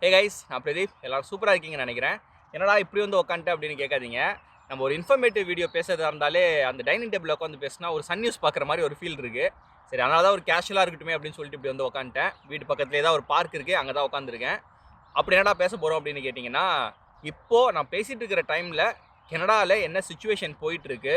Hey guys, நான் பிரதீப். எல்லாரும் சூப்பராக இருக்கீங்கன்னு நினைக்கிறேன். என்னடா இப்படி வந்து உட்காந்துட்டு அப்படின்னு கேட்காதீங்க. நம்ம ஒரு இன்ஃபர்மேட்டிவ் வீடியோ பேசுறதா இருந்தாலே அந்த டைனிங் டேபிள் உட்காந்து பேசினா ஒரு சன் நியூஸ் பார்க்குற மாதிரி ஒரு ஃபீல் இருக்குது. சரி, அதனால தான் ஒரு கேஷுவலாக இருக்கட்டுமே அப்படின்னு சொல்லிட்டு இப்படி வந்து உட்காந்துட்டேன். வீட்டு பக்கத்துலேயே தான் ஒரு பார்க் இருக்குது, அங்கே தான் உட்காந்துருக்கேன். அப்படி என்னடா பேச போகிறோம் அப்படின்னு கேட்டிங்கன்னா, இப்போது நான் பேசிகிட்டு இருக்கிற டைமில் கனடாவில் என்ன சுச்சுவேஷன் போயிட்டுருக்கு,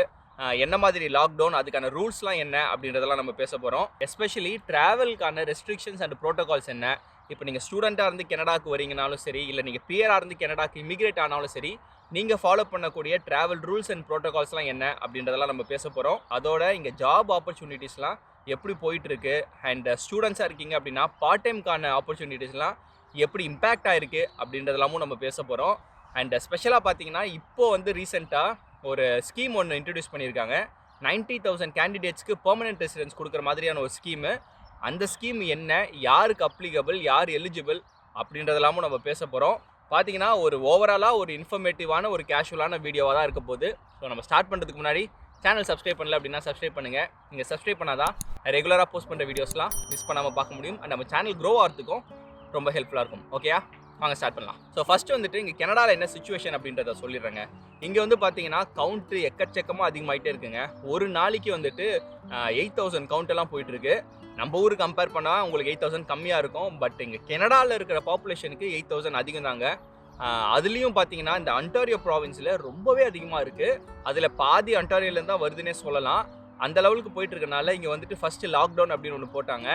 என்ன மாதிரி லாக்டவுன், அதுக்கான ரூல்ஸ்லாம் என்ன அப்படின்றதெல்லாம் நம்ம பேச போகிறோம். எஸ்பெஷலி ட்ராவலுக்கான ரெஸ்ட்ரிக்ஷன்ஸ் அண்ட் ப்ரோட்டோகால்ஸ் என்ன. இப்போ நீங்கள் ஸ்டூடெண்ட்டாக இருந்து கனடாக்கு வரீங்கனாலும் சரி, இல்லை நீங்கள் பிஆராக இருந்து கனடாக்கு இமிகிரேட் ஆனாலும் சரி, நீங்கள் ஃபாலோ பண்ணக்கூடிய ட்ராவல் ரூல்ஸ் அண்ட் ப்ரோட்டோகால்ஸ்லாம் என்ன அப்படின்றதெல்லாம் நம்ம பேச போகிறோம். அதோட இங்கே ஜாப் ஆப்பர்ச்சுனிட்டிஸ்லாம் எப்படி போயிட்டுருக்கு, அண்ட் ஸ்டூடெண்ட்ஸாக இருக்கீங்க அப்படின்னா பார்ட் டைம்க்கான ஆப்பர்ச்சுனிட்டிஸ்லாம் எப்படி இம்பேக்ட் ஆகிருக்கு அப்படின்றதெல்லாமும் நம்ம பேச போகிறோம். அண்ட் ஸ்பெஷலாக பார்த்தீங்கன்னா இப்போது வந்து ரீசெண்டாக ஒரு ஸ்கீம் ஒன்று இன்ட்ரடியூஸ் பண்ணியிருக்காங்க. 90,000 கேண்டிடேட்ஸ்க்கு பெர்மனெண்ட் ரெசிடென்ஸ் கொடுக்குற மாதிரியான ஒரு ஸ்கீமு. அந்த ஸ்கீம் என்ன, யாருக்கு அப்ளிகபிள், யார் எலிஜிபிள் அப்படின்றதெல்லாமும் நம்ம பேச போகிறோம். பார்த்தீங்கன்னா ஒரு ஓவராலாக ஒரு இன்ஃபர்மேட்டிவான ஒரு கேஷுவலான வீடியோவாக தான் இருக்க போகுது. ஸோ நம்ம ஸ்டார்ட் பண்ணுறதுக்கு முன்னாடி சேனல் சப்ஸ்கிரைப் பண்ணல அப்படின்னா சப்ஸ்கிரைப் பண்ணுங்கள். நீங்கள் சப்ஸ்கிரைப் பண்ணாதான் ரெகுலராக போஸ்ட் பண்ணுற வீடியோஸ்லாம் மிஸ் பண்ணாமல் பார்க்க முடியும். அண்ட் நம்ம சேனல் க்ரோ ஆகிறதுக்கும் ரொம்ப ஹெல்ப்ஃபுல்லாக இருக்கும். ஓகேயா, வாங்க ஸ்டார்ட் பண்ணலாம். ஸோ ஃபஸ்ட்டு வந்துட்டு இங்கே கனடாவில் என்ன சுச்சுவேஷன் அப்படின்றத சொல்லிடுறேங்க. இங்கே வந்து பார்த்தீங்கன்னா கவுண்ட்டு எக்கச்சக்கமாக அதிகமாகிட்டே இருக்குங்க. ஒரு நாளைக்கு வந்துட்டு 8,000 கவுண்டெல்லாம் போயிட்டுருக்கு. நம்ம ஊருக்கு கம்பேர் பண்ணால் உங்களுக்கு 8,000 கம்மியாக இருக்கும். பட் இங்கே கனடாவில் இருக்கிற பாப்புலேஷனுக்கு 8,000 அதிகம் தாங்க. அதுலேயும் பார்த்தீங்கன்னா இந்த அன்டாரியோ ப்ராவின்ஸில் ரொம்பவே அதிகமாக இருக்குது. அதில் பாதி அன்டாரியோலேருந்து தான் வருதுன்னே சொல்லலாம். அந்த லெவலுக்கு போயிட்டு இருக்கனால இங்கே வந்துட்டு ஃபஸ்ட்டு லாக்டவுன் அப்படின்னு ஒன்று போட்டாங்க.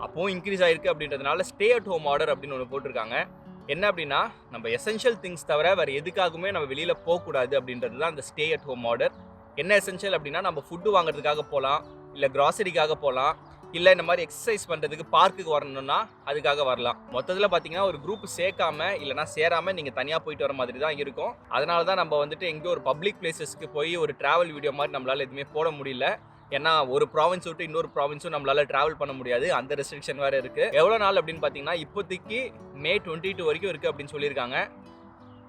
அப்போவும் இன்க்ரீஸ் ஆகிருக்கு அப்படின்றதுனால ஸ்டே அட் ஹோம் ஆர்டர் அப்படின்னு ஒன்று போட்டிருக்காங்க. என்ன அப்படின்னா, நம்ம எசென்ஷியல் திங்ஸ் தவிர வேறு எதுக்காகவுமே நம்ம வெளியில் போகக்கூடாது அப்படின்றது தான் அந்த ஸ்டே அட் ஹோம் ஆர்டர். என்ன எசென்ஷியல் அப்படின்னா, நம்ம ஃபுட்டு வாங்குறதுக்காக போகலாம், இல்லை கிராசரிக்காக போகலாம், இல்லை இந்த மாதிரி எக்ஸசைஸ் பண்ணுறதுக்கு பார்க்குக்கு வரணும்னா அதுக்காக வரலாம். மொத்தத்தில் பார்த்தீங்கன்னா ஒரு குரூப் சேர்க்காமல் இல்லைனா சேராமல் நீங்கள் தனியாக போயிட்டு வர மாதிரி தான் இருக்கும். அதனால தான் நம்ம வந்துட்டு எங்கேயோ ஒரு பப்ளிக் பிளேசஸ்க்கு போய் ஒரு ட்ராவல் வீடியோ மாதிரி நம்மளால் எதுவுமே போட முடியல. ஏன்னா ஒரு ப்ராவின்ஸ் விட்டு இன்னொரு ப்ராவின்ஸும் நம்மளால் ட்ராவல் பண்ண முடியாது, அந்த ரெஸ்ட்ரிக்ஷன் வேறு இருக்குது. எவ்வளோ நாள் அப்படின்னு பார்த்தீங்கன்னா இப்போதைக்கு May 22 வரைக்கும் இருக்குது அப்படின்னு சொல்லியிருக்காங்க.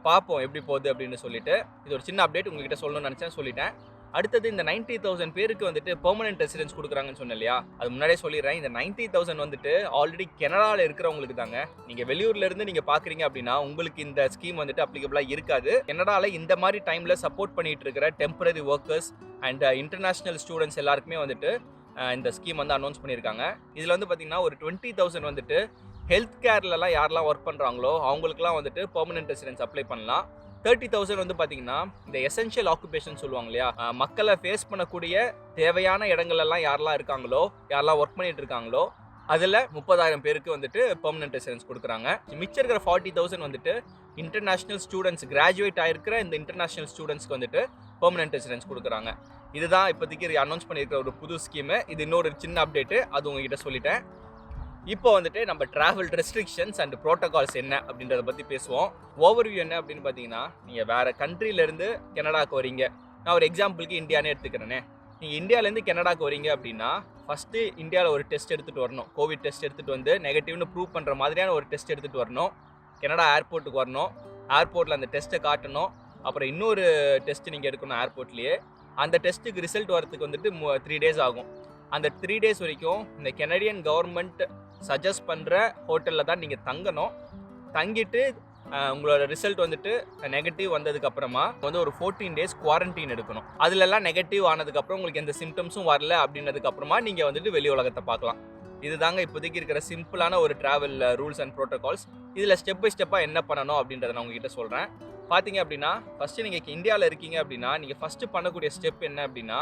பார்ப்போம் எப்படி போகுது அப்படின்னு சொல்லிட்டு. இது ஒரு சின்ன அப்டேட் உங்ககிட்ட சொல்லணும்னு நினச்சேன், சொல்லிட்டேன். அடுத்தது இந்த 90,000 பேருக்கு வந்துட்டு பெர்மனெண்ட் ரெசிடென்ஸ் கொடுக்குறாங்கன்னு சொன்னேன் இல்லையா, அது முன்னாடியே சொல்லிடுறேன். இந்த 90,000 வந்துட்டு ஆல்ரெடி கனடாவில் இருக்கிறவங்களுக்கு தாங்க. நீங்கள் வெளியூர்லேருந்து நீங்கள் பார்க்குறீங்க அப்படின்னா உங்களுக்கு இந்த ஸ்கீம் வந்துட்டு அப்ளிகபிளாக இருக்காது. கனடாவில் இந்த மாதிரி டைமில் சப்போர்ட் பண்ணிட்டு இருக்கிற temporary workers and international students எல்லாருக்குமே வந்துட்டு இந்த ஸ்கீம் வந்து அனௌன்ஸ் பண்ணியிருக்காங்க. இதில் வந்து பார்த்திங்கன்னா ஒரு 20,000 வந்துட்டு ஹெல்த் கேர்லலாம் யாரெல்லாம் ஒர்க் பண்ணுறாங்களோ அவங்களுக்குலாம் வந்துட்டு பெர்மனெண்ட் ரெசிடென்ஸ் அப்ளை பண்ணலாம். 30,000 வந்து பார்த்தீங்கன்னா இந்த எசென்ஷியல் ஆக்குபேஷன் சொல்லுவாங்க இல்லையா, மக்களை ஃபேஸ் பண்ணக்கூடிய தேவையான இடங்கள்லாம் யாரெல்லாம் இருக்காங்களோ, யாரெல்லாம் ஒர்க் பண்ணிட்டு இருக்காங்களோ அதில் 30,000 பேருக்கு வந்துட்டு பெர்மனெண்ட் ரெசிடென்ஸ் கொடுக்குறாங்க. மிச்சம் இருக்கிற 40,000 வந்துட்டு இன்டர்நேஷ்னல் ஸ்டூடெண்ட்ஸ், கிராஜுவேட் ஆகிருக்கிற இந்த இன்டர்நேஷ்னல் ஸ்டூடெண்ட்ஸ்க்கு வந்துட்டு பெர்மனெண்ட் ரெசிடென்ஸ் கொடுக்குறாங்க. இதுதான் இப்போதைக்கு அனௌன்ஸ் பண்ணியிருக்கிற ஒரு புது ஸ்கீமு. இது இன்னொரு சின்ன அப்டேட்டு, அது உங்ககிட்ட சொல்லிட்டேன். இப்போ வந்துட்டு நம்ம ட்ராவல் ரெஸ்ட்ரிக்ஷன்ஸ் அண்ட் ப்ரோட்டோகால்ஸ் என்ன அப்படின்றத பற்றி பேசுவோம். ஓவர்வியூ என்ன அப்படின்னு பார்த்தீங்கன்னா, நீங்கள் வேறு கண்ட்ரிலேருந்து கனடாக்கு வரீங்க. நான் ஒரு எக்ஸாம்பிளுக்கு இந்தியானே எடுத்துக்கிறேனே. நீங்கள் இந்தியாவிலேருந்து கனடாக்கு வரீங்க அப்படின்னா ஃபஸ்ட்டு இந்தியாவில் ஒரு டெஸ்ட் எடுத்துகிட்டு வரணும். கோவிட் டெஸ்ட் எடுத்துகிட்டு வந்து நெகட்டிவ்னு ப்ரூவ் பண்ணுற மாதிரியான ஒரு டெஸ்ட் எடுத்துகிட்டு வரணும். கனடா ஏர்போர்ட்டுக்கு வரணும். ஏர்போர்ட்டில் அந்த டெஸ்ட்டை காட்டணும். அப்புறம் இன்னொரு டெஸ்ட்டு நீங்கள் எடுக்கணும் ஏர்போர்ட்லேயே. அந்த டெஸ்ட்டுக்கு ரிசல்ட் வரதுக்கு வந்துட்டு 3 days ஆகும். அந்த 3 days வரைக்கும் இந்த கனடியன் கவர்மெண்ட் சஜஸ்ட் பண்ணுற ஹோட்டலில் தான் நீங்கள் தங்கணும். தங்கிட்டு உங்களோட ரிசல்ட் வந்துட்டு நெகட்டிவ் வந்ததுக்கப்புறமா வந்து ஒரு 14 days குவாரண்டைன் எடுக்கணும். அதிலெல்லாம் நெகட்டிவ் ஆனதுக்கப்புறம் உங்களுக்கு எந்த சிம்டம்ஸும் வரல அப்படின்னதுக்கப்புறமா நீங்கள் வந்துட்டு வெளி உலகத்தை பார்க்கலாம். இதுதாங்க இப்போதைக்கு இருக்கிற சிம்பிளான ஒரு ட்ராவல் ரூல்ஸ் அண்ட் ப்ரோட்டோகால்ஸ். இதில் ஸ்டெப் பை ஸ்டெப்பாக என்ன பண்ணணும் அப்படின்றத நான் உங்ககிட்ட சொல்கிறேன். பார்த்தீங்க அப்படின்னா ஃபஸ்ட்டு நீங்கள் இந்தியாவில் இருக்கீங்க அப்படின்னா நீங்கள் ஃபஸ்ட்டு பண்ணக்கூடிய ஸ்டெப் என்ன அப்படின்னா,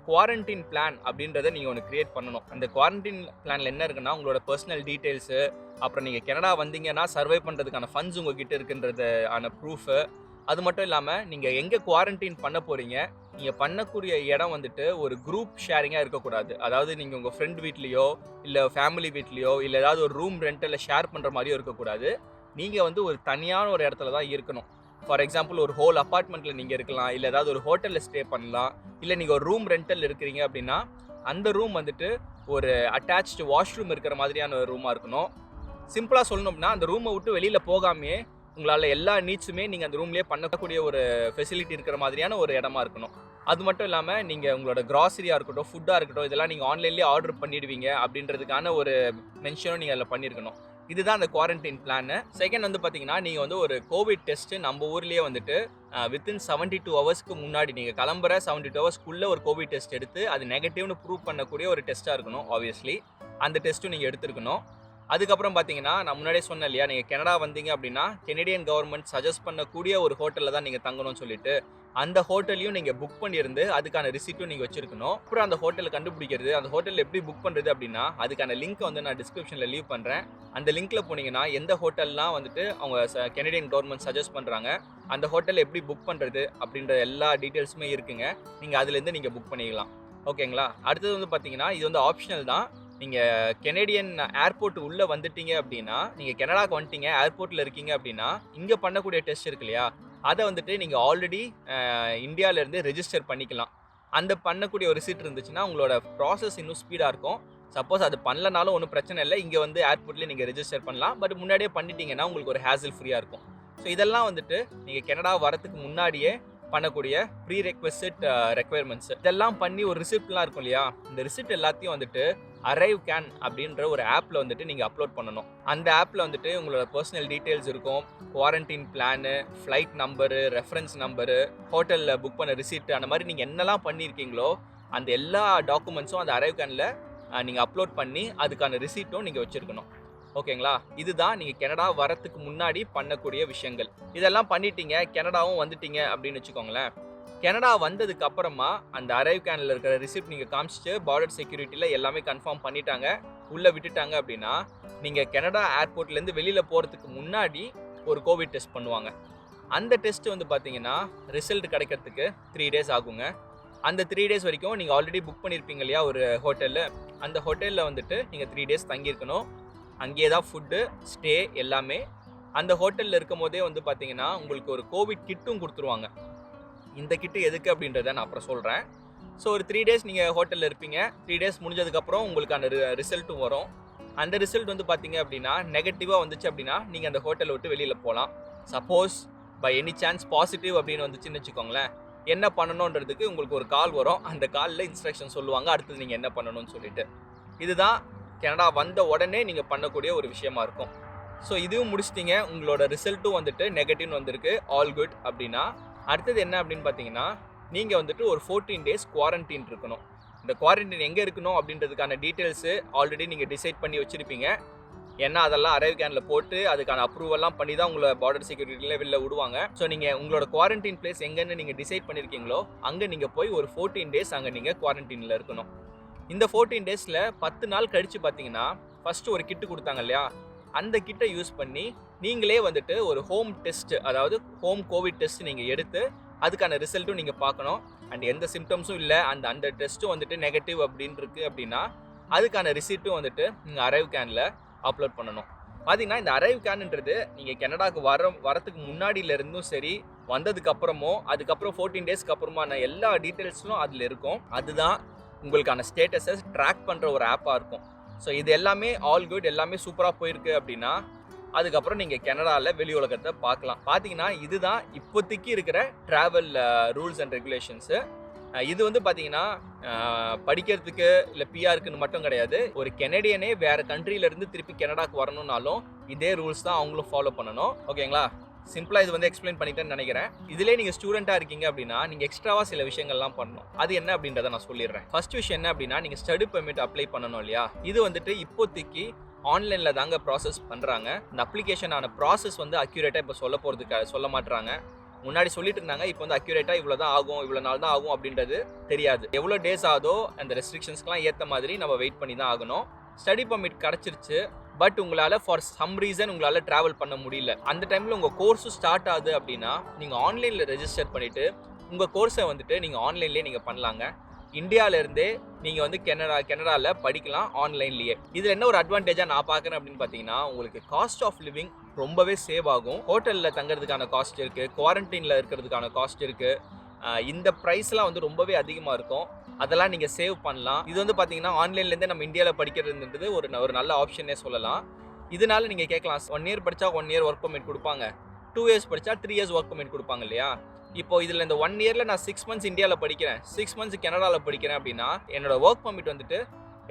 குவாரண்டைன் பிளான் அப்படின்றத நீங்கள் ஒன்று க்ரியேட் பண்ணணும். அந்த குவாரண்டைன் பிளானில் என்ன இருக்குன்னா, உங்களோட பர்சனல் டீட்டெயில்ஸு, அப்புறம் நீங்கள் கனடா வந்தீங்கன்னா சர்வை பண்ணுறதுக்கான ஃபண்ட்ஸ் உங்ககிட்ட இருக்குன்றதான ப்ரூஃபு, அது மட்டும் இல்லாமல் நீங்கள் எங்கே குவாரண்டைன் பண்ண போகிறீங்க, நீங்கள் பண்ணக்கூடிய இடம் வந்துட்டு ஒரு குரூப் ஷேரிங்காக இருக்கக்கூடாது. அதாவது நீங்கள் உங்கள் ஃப்ரெண்ட் வீட்லேயோ இல்லை ஃபேமிலி வீட்லேயோ இல்லை ஏதாவது ஒரு ரூம் ரெண்டலில் ஷேர் பண்ணுற மாதிரியோ இருக்கக்கூடாது. நீங்கள் வந்து ஒரு தனியான ஒரு இடத்துல தான் இருக்கணும். ஃபார் எக்ஸாம்பிள் ஒரு ஹோல் அப்பார்ட்மெண்ட்டில் நீங்கள் இருக்கலாம், இல்லை ஏதாவது ஒரு ஹோட்டலில் ஸ்டே பண்ணலாம். இல்லை நீங்கள் ஒரு ரூம் ரெண்டல் இருக்கிறீங்க அப்படின்னா அந்த ரூம் வந்துட்டு ஒரு அட்டாச்டு வாஷ்ரூம் இருக்கிற மாதிரியான ஒரு ரூமாக இருக்கணும். சிம்பிளாக சொல்லணும்னா அந்த ரூமை விட்டு வெளியில் போகாமையே உங்களால் எல்லா நீட்ஸுமே நீங்கள் அந்த ரூம்லேயே பண்ணக்கூடிய ஒரு ஃபெசிலிட்டி இருக்கிற மாதிரியான ஒரு இடமா இருக்கணும். அது மட்டும் இல்லாமல் நீங்கள் உங்களோட கிராசரியாக இருக்கட்டும், ஃபுட்டாக இருக்கட்டும், இதெல்லாம் நீங்கள் ஆன்லைன்லேயே ஆர்டர் பண்ணிடுவீங்க அப்படின்றதுக்கான ஒரு மென்ஷனும் நீங்கள் அதில் பண்ணியிருக்கணும். இதுதான் அந்த குவாரண்டைன் பிளான். செகண்ட் வந்து பார்த்தீங்கன்னா, நீங்க வந்து ஒரு கோவிட் டெஸ்ட் நம்ம ஊர்லயே வந்துட்டு வித்தின் 72 ஹவர்ஸ்க்கு முன்னாடி நீங்க கிளம்புற 72 ஹவர்ஸ்க்குள்ள ஒரு கோவிட் டெஸ்ட் எடுத்து அது நெகட்டிவ்னு ப்ரூவ் பண்ணக்கூடிய ஒரு டெஸ்ட்டா இருக்கணும் ஆப்வியஸ்லி. அந்த டெஸ்ட்டும் நீங்க எடுத்திருக்கணும். அதுக்கப்புறம் பார்த்தீங்கன்னா, நான் முன்னாடியே சொன்னேன் இல்லையா, நீங்க கனடா வந்தீங்க அப்படின்னா, கெனடியன் கவர்மெண்ட் சஜெஸ்ட் பண்ணக்கூடிய ஒரு ஹோட்டல்ல தான் நீங்க தங்கணும்னு சொல்லிட்டு, அந்த ஹோட்டலையும் நீங்க புக் பண்ணியிருந்து அதுக்கான ரிசீட்டும் நீங்க வச்சிருக்கணும். அப்புறம் அந்த ஹோட்டலை கண்டுபிடிக்கிறது, அந்த ஹோட்டல்ல எப்படி புக் பண்றது அப்படின்னா, அதுக்கான லிங்க் வந்து நான் டிஸ்கிரிப்ஷன்ல லீவ் பண்றேன். அந்த லிங்க்ல போனீங்கன்னா, எந்த ஹோட்டல்லாம் வந்துட்டு அவங்க கெனடியன் கவர்மெண்ட் சஜெஸ்ட் பண்றாங்க, அந்த ஹோட்டல்ல எப்படி புக் பண்றது அப்படின்ற எல்லா டீடைல்ஸுமே இருக்குங்க. நீங்க அதுலேருந்து நீங்க புக் பண்ணிக்கலாம். ஓகேங்களா? அடுத்தது வந்து பார்த்தீங்கன்னா, இது வந்து ஆப்ஷனல் தான். நீங்க கெனடியன் ஏர்போர்ட் உள்ள வந்துட்டீங்க அப்படின்னா, நீங்க கனடாக்கு வந்துட்டீங்க, ஏர்போர்ட்ல இருக்கீங்க அப்படின்னா, இங்க பண்ணக்கூடிய டெஸ்ட் இருக்கு இல்லையா, அத வந்துட்டு நீங்க ஆல்ரெடி இந்தியால இருந்து ரெஜிஸ்டர் பண்ணிக்கலாம். அந்த பண்ணக்கூடிய ஒரு ரிசீட் இருந்துச்சுன்னா, உங்களோட ப்ராசஸ் இன்னும் ஸ்பீடா இருக்கும். சப்போஸ் அது பண்ணலனாலும் ஒண்ணும் பிரச்சனை இல்ல. இங்க வந்து ஏர்போர்ட்லயே நீங்க ரெஜிஸ்டர் பண்ணலாம். பட் முன்னாடியே பண்ணிட்டீங்கன்னா, உங்களுக்கு ஒரு ஹேசல் ஃப்ரீயா இருக்கும். ஸோ இதெல்லாம் வந்துட்டு நீங்க கனடா வரதுக்கு முன்னாடியே பண்ணக்கூடிய ப்ரீ ரெக்வெஸ்ட் ரெக்வயர்மெண்ட்ஸ். இதெல்லாம் பண்ணி ஒரு ரிசிப்ட்லாம் இருக்கும் இல்லையா, இந்த ரிசிப்ட் எல்லாத்தையும் வந்துட்டு அரைவ் கேன் அப்படின்ற ஒரு ஆப்ல வந்துட்டு நீங்க அப்லோட் பண்ணணும். அந்த ஆப்ல வந்துட்டு உங்களோட பர்சனல் டீடைல்ஸ் இருக்கும், quarantine plan, flight number, reference number, ஹோட்டல்ல புக் பண்ண ரிசிப்ட், அந்த மாதிரி நீங்க என்னெல்லாம் பண்ணியிருக்கீங்களோ அந்த எல்லா டாக்குமெண்ட்ஸும் அந்த அரைவ் கேன்ல நீங்க அப்லோட் பண்ணி அதுக்கான ரிசிப்ட்டும் நீங்க வச்சிருக்கணும். ஓகேங்களா? இதுதான் நீங்க கனடா வரத்துக்கு முன்னாடி பண்ணக்கூடிய விஷயங்கள். இதெல்லாம் பண்ணிட்டீங்க, கனடாவும் வந்துட்டீங்க அப்படின்னு வச்சுக்கோங்களேன். கனடா வந்ததுக்கு அப்புறமா அந்த அரைவ் கேன்ல இருக்கிற ரிசிப்ட் நீங்க காமிச்சிட்டு பார்டர் செக்யூரிட்டில எல்லாமே கன்ஃபார்ம் பண்ணிட்டாங்க, உள்ள விட்டுட்டாங்க அப்படின்னா, நீங்க கனடா ஏர்போர்ட்ல இருந்து வெளியில போறதுக்கு முன்னாடி ஒரு கோவிட் டெஸ்ட் பண்ணுவாங்க. அந்த டெஸ்ட் வந்து பாத்தீங்கன்னா ரிசல்ட் கிடைக்கிறதுக்கு 3 டேஸ் ஆகுங்க. அந்த 3 டேஸ் வரைக்கும் நீங்க ஆல்ரெடி புக் பண்ணியிருப்பீங்க இல்லையா ஒரு ஹோட்டல்ல, அந்த ஹோட்டல்ல வந்துட்டு நீங்க 3 டேஸ் தங்கியிருக்கணும். அங்கேயே தான் ஃபுட்டு, ஸ்டே எல்லாமே. அந்த ஹோட்டல்ல இருக்கும் போதே வந்து பார்த்தீங்கன்னா, உங்களுக்கு ஒரு கோவிட் கிட்டும் குடுத்துருவாங்க. இந்த கிட்டு எதுக்கு அப்படின்றத நான் அப்புறம் சொல்றேன். ஸோ ஒரு 3 டேஸ் நீங்க ஹோட்டல்ல இருப்பீங்க. 3 டேஸ் முடிஞ்சதுக்கப்புறம் உங்களுக்கான ரிசல்ட்டும் வரும். அந்த ரிசல்ட் வந்து பார்த்தீங்க அப்படின்னா, நெகட்டிவா வந்துச்சு அப்படின்னா, நீங்க அந்த ஹோட்டலை விட்டு வெளியில போலாம். Suppose by any chance positive அப்படின்னு வந்துச்சுன்னு வச்சுக்கோங்களேன், என்ன பண்ணணுன்றதுக்கு உங்களுக்கு ஒரு கால் வரும். அந்த கால்ல இன்ஸ்ட்ரக்ஷன் சொல்லுவாங்க, அடுத்தது நீங்க என்ன பண்ணணும்னு சொல்லிட்டு. இதுதான் கனடா வந்த உடனே நீங்க பண்ணக்கூடிய ஒரு விஷயமா இருக்கும். ஸோ இதுவும் முடிச்சிட்டீங்க, உங்களோட ரிசல்ட்டும் வந்துட்டு நெகட்டிவ்னு வந்திருக்கு, ஆல் குட் அப்படின்னா, அடுத்தது என்ன அப்படின்னு பார்த்தீங்கன்னா, நீங்க வந்துட்டு ஒரு 14 டேஸ் குவாரண்டைன் இருக்கணும். இந்த குவாரண்டைன் எங்கே இருக்கணும் அப்படின்றதுக்கான டீட்டெயில்ஸு ஆல்ரெடி நீங்கள் டிசைட் பண்ணி வச்சுருப்பீங்க. ஏன்னா அதெல்லாம் அரைவ் கேன்ல போட்டு அதுக்கான அப்ரூவல்லாம் பண்ணி தான் உங்களை பார்டர் செக்யூரிட்டியில் வெளில விடுவாங்க. ஸோ நீங்கள் உங்களோட குவாரண்டைன் பிளேஸ் எங்கன்னு நீங்கள் டிசைட் பண்ணியிருக்கீங்களோ அங்கே நீங்கள் போய் ஒரு 14 டேஸ் அங்கே நீங்கள் குவாரண்டைனில் இருக்கணும். இந்த 14 டேஸில் 10 நாள் கழித்து பார்த்தீங்கன்னா, ஃபஸ்ட்டு ஒரு கிட்டு கொடுத்தாங்க இல்லையா, அந்த கிட்டை யூஸ் பண்ணி நீங்களே வந்துட்டு ஒரு ஹோம் டெஸ்ட், அதாவது ஹோம் கோவிட் டெஸ்ட் நீங்கள் எடுத்து அதுக்கான ரிசல்ட்டும் நீங்கள் பார்க்கணும். அண்ட் எந்த சிம்டம்ஸும் இல்லை, அந்த டெஸ்ட்டும் வந்துட்டு நெகட்டிவ் அப்படின்னு இருக்கு அப்படின்னா அதுக்கான ரிசீட்டும் வந்துட்டு நீங்கள் அரைவ் கேனில் அப்லோட் பண்ணணும். பார்த்தீங்கன்னா இந்த அரைவ் கேன்ன்றது நீங்கள் கனடாவுக்கு வரத்துக்கு முன்னாடியில இருந்தும் சரி, வந்ததுக்கு அப்புறமும் அதுக்கப்புறம் 14 டேஸ்க்கு அப்புறமான எல்லா டீட்டெயில்ஸும் அதில் இருக்கும். அதுதான் உங்களுக்கான ஸ்டேட்டஸை ட்ராக் பண்ணுற ஒரு ஆப்பாக இருக்கும். ஸோ இது எல்லாமே ஆல் குட், எல்லாமே சூப்பராக போயிருக்கு அப்படின்னா அதுக்கப்புறம் நீங்கள் கனடாவில் வெளி உலகத்தை பார்க்கலாம். பார்த்தீங்கன்னா இதுதான் இப்போதைக்கு இருக்கிற ட்ராவல் ரூல்ஸ் அண்ட் ரெகுலேஷன்ஸு. இது வந்து பார்த்தீங்கன்னா படிக்கிறதுக்கு இல்லை பிஆருக்குன்னு மட்டும் கிடையாது. ஒரு கெனடியனே வேறு கண்ட்ரியிலேருந்து திருப்பி கனடாக்கு வரணும்னாலும் இதே ரூல்ஸ் தான் அவங்களும் ஃபாலோ பண்ணணும். ஓகேங்களா? சிம்பிளாக இது வந்து எக்ஸ்பிளைன் பண்ணிட்டேன்னு நினைக்கிறேன். இதிலே நீங்கள் ஸ்டூடெண்ட்டாக இருக்கீங்க அப்படின்னா நீங்கள் எக்ஸ்ட்ராவாக சில விஷயங்கள்லாம் பண்ணணும். அது என்ன அப்படின்றத நான் சொல்லிடுறேன். ஃபர்ஸ்ட் விஷயம் என்ன அப்படின்னா, நீங்கள் ஸ்டடி பெர்மிட் அப்ளை பண்ணணும் இல்லையா, இது வந்துட்டு இப்போதைக்கு ஆன்லைனில் தாங்க ப்ராசஸ் பண்ணுறாங்க. இந்த அப்ளிகேஷனான ப்ராசஸ் வந்து அக்யூரேட்டாக இப்போ சொல்ல மாட்டுறாங்க. முன்னாடி சொல்லிட்டு இருந்தாங்க, இப்போ வந்து அக்யூரேட்டாக இவ்வளோ தான் ஆகும், இவ்வளோ நாள் தான் ஆகும் அப்படின்றது தெரியாது. எவ்வளோ டேஸ் ஆகுதோ அந்த ரெஸ்ட்ரிக்ஷன்ஸ்க்குலாம் ஏற்ற மாதிரி நம்ம வெயிட் பண்ணி தான் ஆகணும். ஸ்டடி பர்மிட் கிடச்சிருச்சு, பட் உங்களால் ஃபார் சம் ரீசன் உங்களால் ட்ராவல் பண்ண முடியல. அந்த டைமில் உங்கள் கோர்ஸும் ஸ்டார்ட் ஆகுது அப்படின்னா நீங்கள் ஆன்லைனில் ரெஜிஸ்டர் பண்ணிவிட்டு உங்கள் கோர்ஸை வந்துட்டு நீங்கள் ஆன்லைன்லேயே நீங்கள் பண்ணலாங்க. இந்தியாவிலேருந்தே நீங்கள் வந்து கனடாவில் படிக்கலாம் ஆன்லைன்லேயே. இதில் என்ன ஒரு அட்வான்டேஜாக நான் பார்க்குறேன் அப்படின்னு பார்த்தீங்கன்னா, உங்களுக்கு காஸ்ட் ஆஃப் லிவிங் ரொம்பவே சேவ் ஆகும். ஹோட்டலில் தங்குறதுக்கான காஸ்ட் இருக்குது, குவாரண்டைனில் இருக்கிறதுக்கான காஸ்ட் இருக்குது. இந்த ப்ரைஸ்லாம் வந்து ரொம்பவே அதிகமாக இருக்கும். அதெல்லாம் நீங்கள் சேவ் பண்ணலாம். இது வந்து பார்த்தீங்கன்னா ஆன்லைன்லேருந்தே நம்ம இந்தியாவில் படிக்கிறதுன்றது ஒரு நல்ல ஆப்ஷனே சொல்லலாம். இதனால நீங்கள் கேட்கலாம், 1 இயர் படித்தா 1 இயர் ஒர்க் பர்மிட் கொடுப்பாங்க, 2 இயர்ஸ் படித்தா 3 இயர்ஸ் ஒர்க் பர்மிட் கொடுப்பாங்க இல்லையா. இப்போ இதில் இந்த 1 இயரில் நான் 6 மந்த்ஸ் இந்தியாவில் படிக்கிறேன், 6 மந்த்ஸ் கனடாவில் படிக்கிறேன் அப்படின்னா என்னோட ஒர்க் பர்மிட் வந்துட்டு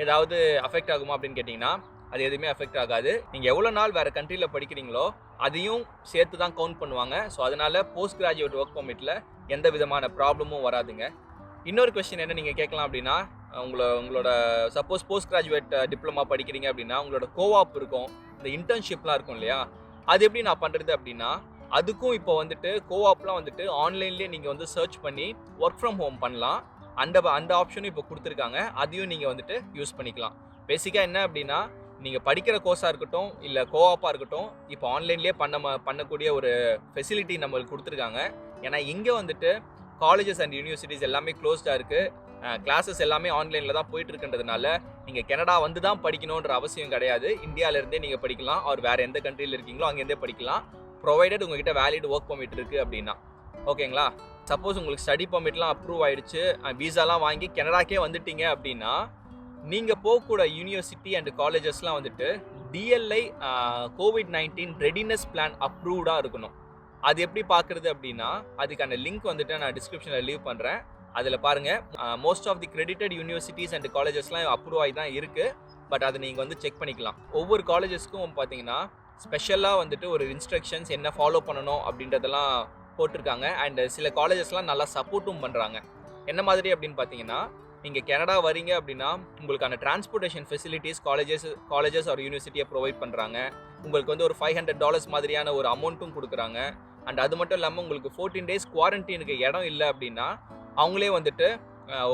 ஏதாவது அஃபெக்ட் ஆகுமா அப்படின்னு கேட்டிங்கன்னா அது எதுவுமே அஃபெக்ட் ஆகாது. நீங்கள் எவ்வளோ நாள் வேறு கண்ட்ரியில் படிக்கிறீங்களோ அதையும் சேர்த்து தான் கவுண்ட் பண்ணுவாங்க. ஸோ அதனால் போஸ்ட் கிராஜுவேட் ஒர்க் பர்மிட்டில் எந்த விதமான ப்ராப்ளமும் வராதுங்க. இன்னொரு கொஸ்டின் என்ன நீங்கள் கேட்கலாம் அப்படின்னா, உங்களோட சப்போஸ் போஸ்ட் கிராஜுவேட் டிப்ளமா படிக்கிறீங்க அப்படின்னா உங்களோட கோஆப் இருக்கும், இந்த இன்டர்ன்ஷிப்லாம் இருக்கும் இல்லையா, அது எப்படி நான் பண்ணுறது அப்படின்னா, அதுக்கும் இப்போ வந்துட்டு கோஆப்லாம் வந்துட்டு ஆன்லைன்லேயே நீங்கள் வந்து சர்ச் பண்ணி ஒர்க் ஃப்ரம் ஹோம் பண்ணலாம். அந்த ஆப்ஷனும் இப்போ கொடுத்துருக்காங்க. அதையும் நீங்கள் வந்துட்டு யூஸ் பண்ணிக்கலாம். பேசிக்காக என்ன அப்படின்னா, நீங்கள் படிக்கிற கோர்ஸாக இருக்கட்டும் இல்லை கோஆப்பாக இருக்கட்டும், இப்போ ஆன்லைன்லேயே பண்ணக்கூடிய ஒரு ஃபெசிலிட்டி நம்மளுக்கு கொடுத்துருக்காங்க. ஏன்னா இங்கே வந்துட்டு காலேஜஸ் அண்ட் யூனிவர்சிட்டிஸ் எல்லாமே க்ளோஸ்டாக இருக்குது. கிளாஸஸ் எல்லாமே ஆன்லைனில் தான் போயிட்டு இருக்குன்றதுனால நீங்கள் கனடா வந்து தான் படிக்கணுன்ற அவசியம் கிடையாது. இந்தியாவிலேருந்தே நீங்கள் படிக்கலாம். அவர் வேறு எந்த கண்ட்ரியில் இருக்கீங்களோ அங்கேருந்தே படிக்கலாம், ப்ரொவைடட் உங்ககிட்ட வேலிட் ஒர்க் பர்மிட் இருக்குது அப்படின்னா. ஓகேங்களா? சப்போஸ் உங்களுக்கு ஸ்டடி பர்மிட்லாம் அப்ரூவ் ஆகிடுச்சு, வீசாலாம் வாங்கி கனடாக்கே வந்துட்டீங்க அப்படின்னா, நீங்கள் போகக்கூட யூனிவர்சிட்டி அண்ட் காலேஜஸ்லாம் வந்துட்டு டிஎல்ஐ COVID-19 ரெடினஸ் பிளான் அப்ரூவ்டாக இருக்கணும். அது எப்படி பார்க்குறது அப்படின்னா, அதுக்கான லிங்க் வந்துட்டு நான் டிஸ்கிரிப்ஷனில் லீவ் பண்ணுறேன். அதில் பாருங்கள், most of the credited universities and காலேஜஸ்லாம் அப்ரூவ் ஆகி தான் இருக்குது. பட் அதை நீங்கள் வந்து செக் பண்ணிக்கலாம். ஒவ்வொரு காலேஜஸ்க்கும் பார்த்தீங்கன்னா ஸ்பெஷலாக வந்துட்டு ஒரு இன்ஸ்ட்ரக்ஷன்ஸ் என்ன ஃபாலோ பண்ணணும் அப்படின்றதெல்லாம் போட்டிருக்காங்க. அண்ட் சில காலேஜஸ்லாம் நல்லா சப்போர்ட்டும் பண்ணுறாங்க. என்ன மாதிரி அப்படின்னு பார்த்தீங்கன்னா, நீங்கள் கனடா வரீங்க அப்படின்னா உங்களுக்கான டிரான்ஸ்போர்ட்டேஷன் ஃபெசிலிட்டிஸ் காலேஜஸ் ஆர் யூனிவர்சிட்டியை ப்ரொவைட் பண்ணுறாங்க. உங்களுக்கு வந்து ஒரு $500 மாதிரியான ஒரு அமௌண்ட்டும் கொடுக்குறாங்க. அண்ட் அது மட்டும் இல்லாமல் உங்களுக்கு 14 days குவாரண்டைனுக்கு இடம் இல்லை அப்படின்னா அவங்களே வந்துட்டு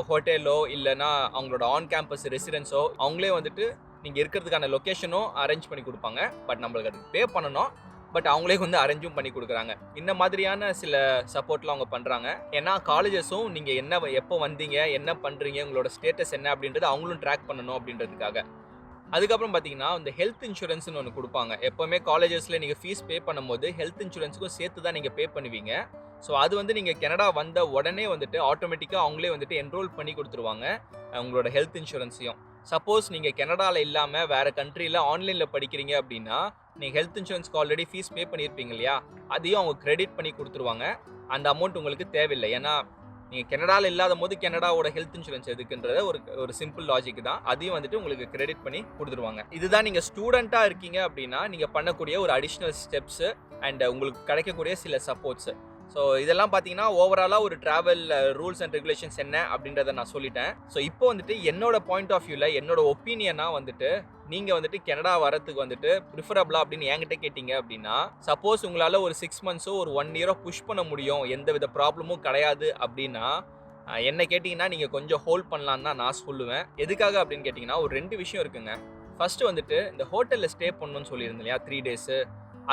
ஹோட்டலோ இல்லைனா அவங்களோட ஆன் கேம்பஸ் ரெசிடென்ஸோ அவங்களே வந்துட்டு நீங்கள் இருக்கிறதுக்கான லொக்கேஷனும் அரேஞ்ச் பண்ணி கொடுப்பாங்க. பட் நம்மளுக்கு அதுக்கு பே பண்ணணும். பட் அவங்களே வந்து அரேஞ்சும் பண்ணி கொடுக்குறாங்க. இந்த மாதிரியான சில சப்போர்ட்லாம் அவங்க பண்ணுறாங்க. ஏன்னா காலேஜஸும் நீங்கள் எப்போ வந்தீங்க, என்ன பண்ணுறீங்க, உங்களோட ஸ்டேட்டஸ் என்ன அப்படின்றது அவங்களும் ட்ராக் பண்ணணும் அப்படின்றதுக்காக. அதுக்கப்புறம் பார்த்தீங்கன்னா இந்த ஹெல்த் இன்சூரன்ஸ்னு ஒன்று கொடுப்பாங்க. எப்போவுமே காலேஜஸில் நீங்கள் ஃபீஸ் பே பண்ணும்போது ஹெல்த் இன்சூரன்ஸுக்கும் சேர்த்து தான் நீங்கள் பே பண்ணுவீங்க. ஸோ அது வந்து நீங்கள் கனடா வந்த உடனே வந்துட்டு ஆட்டோமேட்டிக்காக அவங்களே வந்துட்டு என்ரோல் பண்ணி கொடுத்துருவாங்க உங்களோட ஹெல்த் இன்சூரன்ஸையும். சப்போஸ் நீங்கள் கனடாவில் இல்லாமல் வேறு கண்ட்ரியில் ஆன்லைனில் படிக்கிறீங்க அப்படின்னா நீங்கள் ஹெல்த் இன்சூரன்ஸ்க்கு ஆல்ரெடி ஃபீஸ் பே பண்ணியிருப்பீங்க இல்லையா, அதையும் அவங்க கிரெடிட் பண்ணி கொடுத்துருவாங்க. அந்த அமௌண்ட் உங்களுக்கு தேவையில்லை. ஏன்னா நீங்கள் கனடாவில் இல்லாத போது கனடாவோட ஹெல்த் இன்சூரன்ஸ் எதுக்குன்றத ஒரு சிம்பிள் லாஜிக் தான். அதையும் வந்துட்டு உங்களுக்கு கிரெடிட் பண்ணி கொடுத்துருவாங்க. இதுதான் நீங்கள் ஸ்டூடெண்ட்டாக இருக்கீங்க அப்படின்னா நீங்கள் பண்ணக்கூடிய ஒரு அடிஷ்னல் ஸ்டெப்ஸு அண்ட் உங்களுக்கு கிடைக்கக்கூடிய சில சப்போர்ட்ஸு. ஸோ இதெல்லாம் பார்த்தீங்கன்னா ஓவராலாக ஒரு ட்ராவல் ரூல்ஸ் அண்ட் ரெகுலேஷன்ஸ் என்ன அப்படின்றத நான் சொல்லிட்டேன். ஸோ இப்போ வந்துட்டு என்னோட பாயிண்ட் ஆஃப் வியூவில் என்னோட ஒப்பீனியனாக வந்துட்டு நீங்கள் வந்துட்டு கனடா வரத்துக்கு வந்துட்டு ப்ரிஃபரபிளா அப்படின்னு என்கிட்ட கேட்டிங்க அப்படின்னா, சப்போஸ் உங்களால் ஒரு 6 months ஒரு 1 year புஷ் பண்ண முடியும், எந்த வித ப்ராப்ளமும் கிடையாது அப்படின்னா என்ன கேட்டிங்கன்னா நீங்கள் கொஞ்சம் ஹோல்ட் பண்ணலான்னு தான் நான் சொல்லுவேன். எதுக்காக அப்படின்னு கேட்டிங்கன்னா ஒரு 2 விஷயம் இருக்குங்க. ஃபர்ஸ்ட் வந்துட்டு இந்த ஹோட்டலில் ஸ்டே பண்ணணும்னு சொல்லியிருந்தேன் இல்லையா 3 days,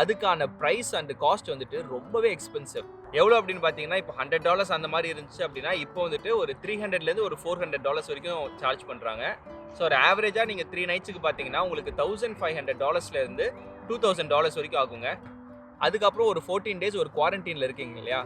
அதுக்கான ப்ரைஸ் அண்ட் காஸ்ட் வந்துட்டு ரொம்பவே எக்ஸ்பென்சிவ். எவ்வளோ அப்படின்னு பார்த்தீங்கன்னா இப்போ $100 அந்த மாதிரி இருந்துச்சு அப்படின்னா இப்போ வந்துட்டு ஒரு $300லேருந்து ஒரு $400 வரைக்கும் சார்ஜ் பண்ணுறாங்க. ஸோ ஒரு ஆவரேஜாக நீங்கள் 3 nights பார்த்தீங்கன்னா உங்களுக்கு $1,500லேருந்து $2,000 வரைக்கும் ஆகுங்க. அதுக்கப்புறம் ஒரு 14 days ஒரு குவாரண்டைனில் இருக்கீங்க இல்லையா,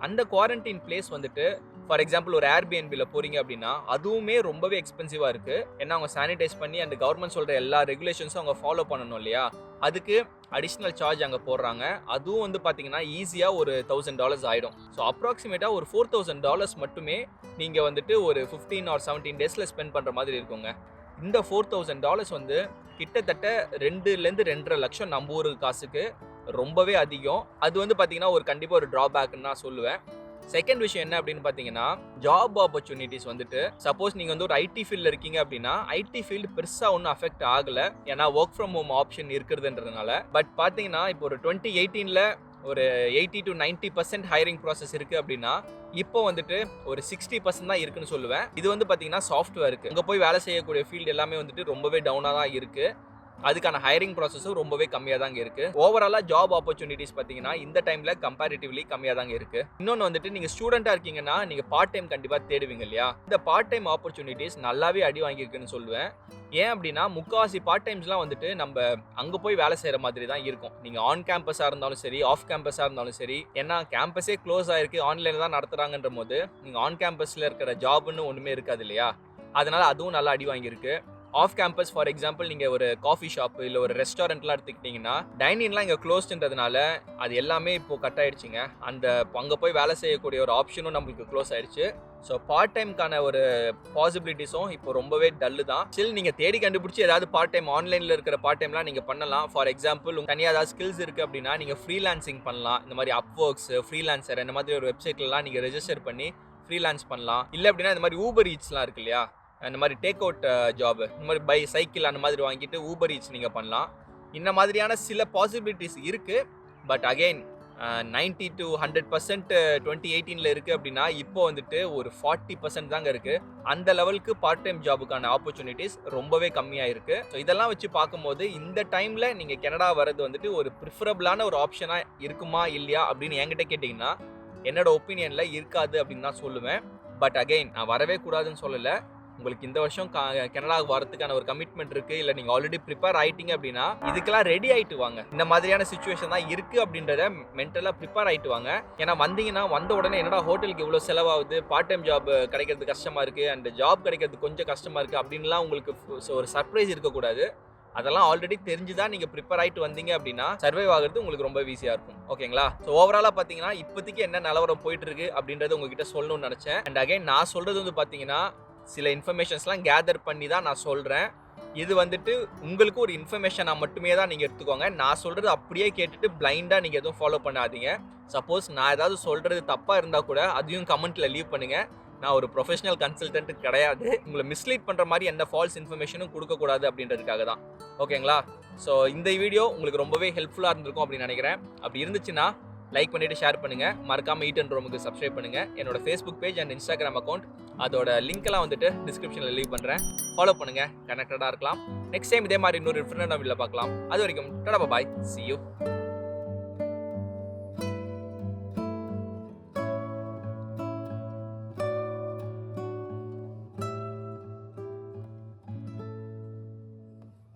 அந்த குவாரண்டைன் பிளேஸ் வந்துட்டு ஃபார் எக்ஸாம்பிள் ஒரு ஏர்பிஎன்பியில் போகிறீங்க அப்படின்னா அதுவுமே ரொம்பவே எக்ஸ்பென்சிவாக இருக்குது. ஏன்னா அவங்க சானிடைஸ் பண்ணி அந்த கவர்மெண்ட் சொல்கிற எல்லா ரெகுலேஷன்ஸும் அவங்க ஃபாலோ பண்ணணும் இல்லையா, அதுக்கு அடிஷ்னல் சார்ஜ் அங்கே போடுறாங்க. அதுவும் வந்து பார்த்தீங்கன்னா ஈஸியாக ஒரு $1,000 ஆகிடும். ஸோ அப்ராக்சிமேட்டாக ஒரு $4,000 மட்டுமே நீங்கள் வந்துட்டு ஒரு 15 or 17 days ஸ்பெண்ட் பண்ணுற மாதிரி இருக்குங்க. இந்த $4,000 வந்து கிட்டத்தட்ட 2லேருந்து 2.5 லட்சம் நம்ம ஊர் காசுக்கு ரொம்பவே அதிகம். அது வந்து பார்த்தீங்கன்னா ஒரு கண்டிப்பாக ஒரு ட்ராபேக்னு நான் சொல்லுவேன். செகண்ட் விஷயம் என்ன அப்படின்னு பார்த்தீங்கன்னா ஜாப் ஆப்பர்ச்சுனிட்டிஸ் வந்துட்டு சப்போஸ் நீங்கள் வந்து ஒரு ஐடி ஃபீல்டில் இருக்கீங்க அப்படின்னா ஐடி ஃபீல்டு பெருசாக ஒன்றும் அஃபெக்ட் ஆகலை, ஏன்னா ஒர்க் ஃப்ரம் ஹோம் ஆப்ஷன் இருக்கிறதுன்றதுனால. பட் பார்த்தீங்கன்னா இப்போ ஒரு 2018ல் ஒரு 80 to 90% ஹைரிங் ப்ராசஸ் இருக்குது அப்படின்னா இப்போ வந்துட்டு ஒரு 60% தான் இருக்குன்னு சொல்லுவேன். இது வந்து பார்த்தீங்கன்னா சாஃப்ட்வேருக்கு அங்கே போய் வேலை செய்யக்கூடிய ஃபீல்டு எல்லாமே வந்துட்டு ரொம்பவே டவுனாக தான் இருக்குது. அதுக்கான ஹைரிங் ப்ராசஸும் ரொம்பவே கம்மியாக தாங்க இருக்குது. ஓவராலாக ஜாப் ஆப்பர்ச்சுனிட்டிஸ் பார்த்தீங்கன்னா இந்த டைமில் கம்பேரிட்டிவ்லி கம்மியாக தாங்க இருக்குது. இன்னொன்று வந்துட்டு நீங்கள் ஸ்டூடெண்ட்டாக இருக்கீங்கன்னா நீங்கள் பார்ட் டைம் கண்டிப்பாக தேடுவீங்க இல்லையா, இந்த பார்ட் டைம் ஆப்பர்ச்சுனிட்டிஸ் நல்லாவே அடி வாங்கியிருக்குன்னு சொல்லுவேன். ஏன் அப்படின்னா முக்கால்வாசி பார்ட் டைம்ஸ்லாம் வந்துட்டு நம்ம அங்கே போய் வேலை செய்கிற மாதிரி தான் இருக்கும். நீங்கள் ஆன் கேம்பஸாக இருந்தாலும் சரி ஆஃப் கேம்பஸாக இருந்தாலும் சரி, ஏன்னா கேம்பஸே க்ளோஸ் ஆகிருக்கு ஆன்லைனில் தான் நடத்துகிறாங்கன்ற போது நீங்கள் ஆன் கேம்பஸில் இருக்கிற ஜாப்னு ஒன்றுமே இருக்காது இல்லையா, அதனால் அதுவும் நல்லா அடி வாங்கியிருக்கு. ஆஃப் கேம்பஸ் ஃபார் எக்ஸாம்பிள் நீங்கள் ஒரு காஃபி ஷாப்பு இல்லை ஒரு ரெஸ்டாரண்ட்லாம் எடுத்துக்கிட்டிங்கன்னா டைனிங்லாம் இங்கே க்ளோஸ்ன்றதுனால அது எல்லாமே இப்போது கட் ஆகிடுச்சிங்க. அந்த அங்கே போய் வேலை செய்யக்கூடிய ஒரு ஆப்ஷனும் நம்மளுக்கு க்ளோஸ் ஆகிடுச்சு. ஸோ பார்ட் டைம்க்கான ஒரு பாசிபிலிட்டிஸும் இப்போ ரொம்பவே டல்லு தான். ஸ்டில் நீங்கள் தேடி கண்டுபிடிச்சி ஏதாவது பார்ட் டைம் ஆன்லைனில் இருக்கிற பார்ட் டைம்லாம் நீங்கள் பண்ணலாம். ஃபார் எக்ஸாம்பிள் தனியாக ஏதாவது ஸ்கில்ஸ் இருக்குது அப்படின்னா நீங்கள் ஃப்ரீலான்சிங் பண்ணலாம். இந்த மாதிரி அப்வொர்க்ஸ், ஃப்ரீலான்சர் இந்த மாதிரி ஒரு வெப்சைட்லாம் நீங்கள் ரெஜிஸ்டர் பண்ணி ஃப்ரீலான்ஸ் பண்ணலாம். இல்லை அப்படின்னா இந்த மாதிரி ஊபர் ஈட்ஸ்லாம் இருக்கு இல்லையா, இந்த மாதிரி டேக் அவுட் ஜாப், இந்த மாதிரி பை சைக்கிள் அந்த மாதிரி வாங்கிட்டு ஊபர் ஈட்ஸ் நீங்கள் பண்ணலாம். இந்த மாதிரியான சில பாசிபிலிட்டிஸ் இருக்குது. பட் அகெயின் 90 to 100% 2018 இருக்குது அப்படின்னா இப்போ வந்துட்டு ஒரு 40% தாங்க இருக்குது. அந்த லெவலுக்கு பார்ட் டைம் ஜாபுக்கான ஆப்பர்ச்சுனிட்டிஸ் ரொம்பவே கம்மியாக இருக்குது. ஸோ இதெல்லாம் வச்சு பார்க்கும்போது இந்த டைமில் நீங்கள் கனடா வர்றது வந்துட்டு ஒரு ப்ரிஃபரபிளான ஒரு ஆப்ஷனாக இருக்குமா இல்லையா அப்படின்னு என்கிட்ட கேட்டிங்கன்னா என்னோட ஒப்பீனியனில் இருக்காது அப்படின்னு தான் சொல்லுவேன். பட் அகெயின் நான் வரவே கூடாதுன்னு சொல்லலை. உங்களுக்கு இந்த வருஷம் கனடாவுக்கு வரதுக்கான ஒரு கமிட்மெண்ட் இருக்குது, இல்லை நீங்கள் ஆல்ரெடி ப்ரிப்பேர் ஆகிட்டீங்க அப்படின்னா இதுக்கெல்லாம் ரெடி ஆகிட்டு வாங்க. இந்த மாதிரியான சுச்சுவேஷன் தான் இருக்குது அப்படின்றத மென்டலாக ப்ரிப்பேர் ஆகிட்டு வாங்க. ஏன்னா வந்தீங்கன்னா வந்த உடனே என்னடா ஹோட்டலுக்கு இவ்வளோ செலவாகுது, பார்ட் டைம் ஜாப் கிடைக்கிறது கஷ்டமாக இருக்குது, அண்ட் ஜாப் கிடைக்கிறது கொஞ்சம் கஷ்டமாக இருக்குது அப்படின்லாம் உங்களுக்கு ஒரு சர்ப்ரைஸ் இருக்கக்கூடாது. அதெல்லாம் ஆல்ரெடி தெரிஞ்சு தான் நீங்கள் ப்ரிப்பேர் ஆகிட்டு வந்தீங்க அப்படின்னா சர்வைவ் ஆகிறது உங்களுக்கு ரொம்ப ஈஸியாக இருக்கும். ஓகேங்களா? ஸோ ஓவராலாக பார்த்தீங்கன்னா இப்போதைக்கு என்ன நிலவரம் போயிட்டு இருக்கு அப்படின்றது உங்ககிட்ட சொல்லணும்னு நினச்சேன். அண்ட் அகைன் நான் சொல்கிறது வந்து பார்த்தீங்கன்னா சில இன்ஃபர்மேஷன்ஸ்லாம் கேதர் பண்ணி தான் நான் சொல்கிறேன். இது வந்துட்டு உங்களுக்கு ஒரு இன்ஃபர்மேஷனாக மட்டுமே தான் நீங்கள் எடுத்துக்கோங்க. நான் சொல்கிறது அப்படியே கேட்டுட்டு பிளைண்டாக நீங்கள் எதுவும் ஃபாலோ பண்ணாதீங்க. சப்போஸ் நான் ஏதாவது சொல்கிறது தப்பாக இருந்தால் கூட அதையும் கமெண்ட்டில் லீவ் பண்ணுங்கள். நான் ஒரு ப்ரொஃபஷனல் கன்சல்டன்ட் கிடையாது. உங்களை மிஸ்லீட் பண்ணுற மாதிரி எந்த ஃபால்ஸ் இன்ஃபர்மேஷனும் கொடுக்கக்கூடாது அப்படின்றதுக்காக தான். ஓகேங்களா? ஸோ இந்த வீடியோ உங்களுக்கு ரொம்பவே ஹெல்ப்ஃபுல்லாக இருந்திருக்கும் அப்படின்னு நினைக்கிறேன். அப்படி இருந்துச்சுன்னா லைக் பண்ணிவிட்டு ஷேர் பண்ணுங்கள். மறக்காமல் ஈட் அண்ட் ரோமுக்கு சப்ஸ்கிரைப் பண்ணுங்கள். என்னோட Facebook page and Instagram account அதோட லிங்க்கெல்லாம் வந்துட்டு டிஸ்கிரிப்ஷனில் லீவ் பண்ணுறேன். ஃபாலோ பண்ணுங்கள், கனெக்டடாக இருக்கலாம். நெக்ஸ்ட் டைம் இதே மாதிரி இன்னொரு டிஃப்ரெண்டான வீடியோவில் பார்க்கலாம். அது வரைக்கும் டாடா பாய், see you.